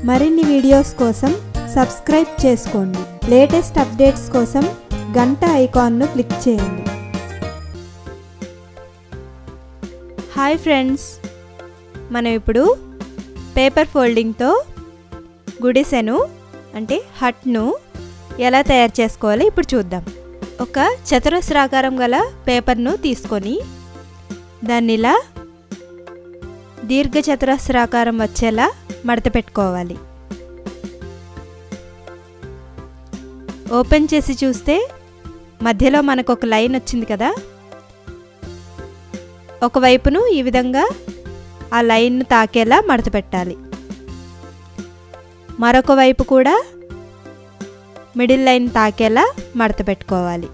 మరిన్ని వీడియోస్ కోసం సబ్స్క్రైబ్ చేసుకోండి. లేటెస్ట్ అప్డేట్స్ కోసం గంట ఐకాన్ను క్లిక్ చేయండి. హాయ్ ఫ్రెండ్స్, మనం ఇప్పుడు పేపర్ ఫోల్డింగ్తో గుడిసెను అంటే హట్ను ఎలా తయారు చేసుకోవాలో ఇప్పుడు చూద్దాం. ఒక చతురస్రాకారం గల పేపర్ను తీసుకొని దాన్ని ఇలా దీర్ఘ చతురస్రాకారం వచ్చేలా మడత పెట్టుకోవాలి. ఓపెన్ చేసి చూస్తే మధ్యలో మనకు ఒక లైన్ వచ్చింది కదా, ఒకవైపును ఈ విధంగా ఆ లైన్ తాకేలా మడత పెట్టాలి. మరొక వైపు కూడా మిడిల్ లైన్ తాకేలా మడత పెట్టుకోవాలి.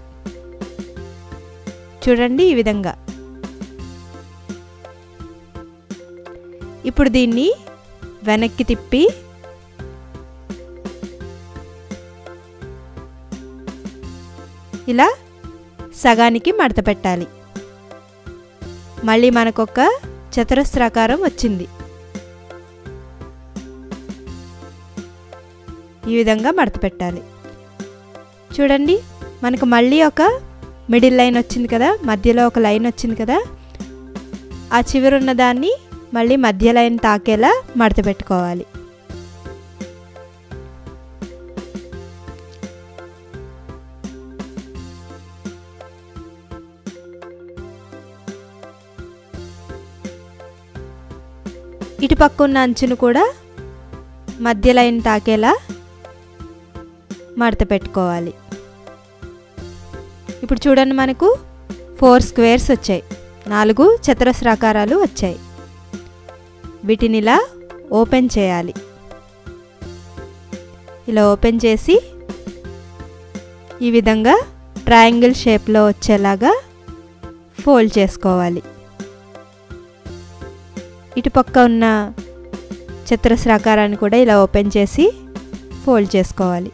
చూడండి ఈ విధంగా. ఇప్పుడు దీన్ని వెనక్కి తిప్పి ఇలా సగానికి మడత పెట్టాలి. మళ్ళీ మనకొక చతురస్రాకారం వచ్చింది. ఈ విధంగా మడత పెట్టాలి. చూడండి, మనకు మళ్ళీ ఒక మిడిల్ లైన్ వచ్చింది కదా, మధ్యలో ఒక లైన్ వచ్చింది కదా, ఆ చివరున్న దాన్ని మళ్ళీ మధ్య లైన్ తాకేలా మడత పెట్టుకోవాలి. ఇటు పక్క ఉన్న అంచును కూడా మధ్య లైన్ తాకేలా మడత పెట్టుకోవాలి. ఇప్పుడు చూడండి, మనకు 4 స్క్వేర్స్ వచ్చాయి, 4 చతురస్రాకారాలు వచ్చాయి. వీటిని ఇలా ఓపెన్ చేయాలి. ఇలా ఓపెన్ చేసి ఈ విధంగా ట్రయాంగిల్ షేప్లో వచ్చేలాగా ఫోల్డ్ చేసుకోవాలి. ఇటుపక్క ఉన్న చతురస్రాకారాన్ని కూడా ఇలా ఓపెన్ చేసి ఫోల్డ్ చేసుకోవాలి.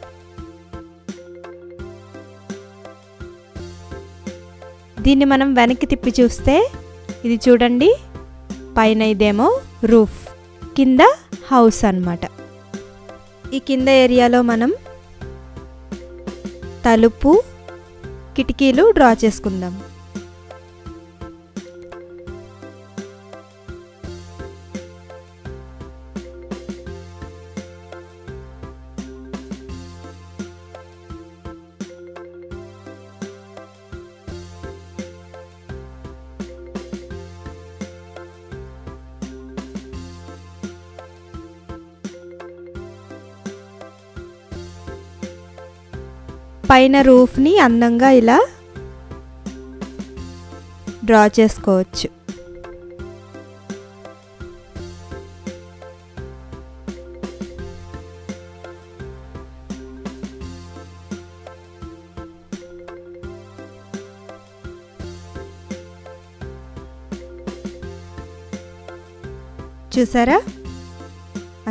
దీన్ని మనం వెనక్కి తిప్పి చూస్తే ఇది చూడండి, పైన ఇదేమో రూఫ్, కింద హౌస్ అన్నమాట. ఈ కింద ఏరియాలో మనం తలుపు, కిటికీలు డ్రా చేసుకుందాం. పైన రూఫ్ని అందంగా ఇలా డ్రా చేసుకోవచ్చు. చూసారా,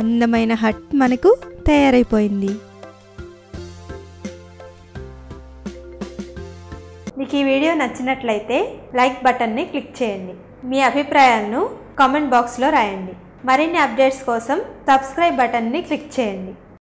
అందమైన హట్ మనకు తయారైపోయింది. మీకు ఈ వీడియో నచ్చినట్లయితే లైక్ బటన్ని క్లిక్ చేయండి. మీ అభిప్రాయాలను కామెంట్ బాక్స్లో రాయండి. మరిన్ని అప్డేట్స్ కోసం సబ్స్క్రైబ్ బటన్ని క్లిక్ చేయండి.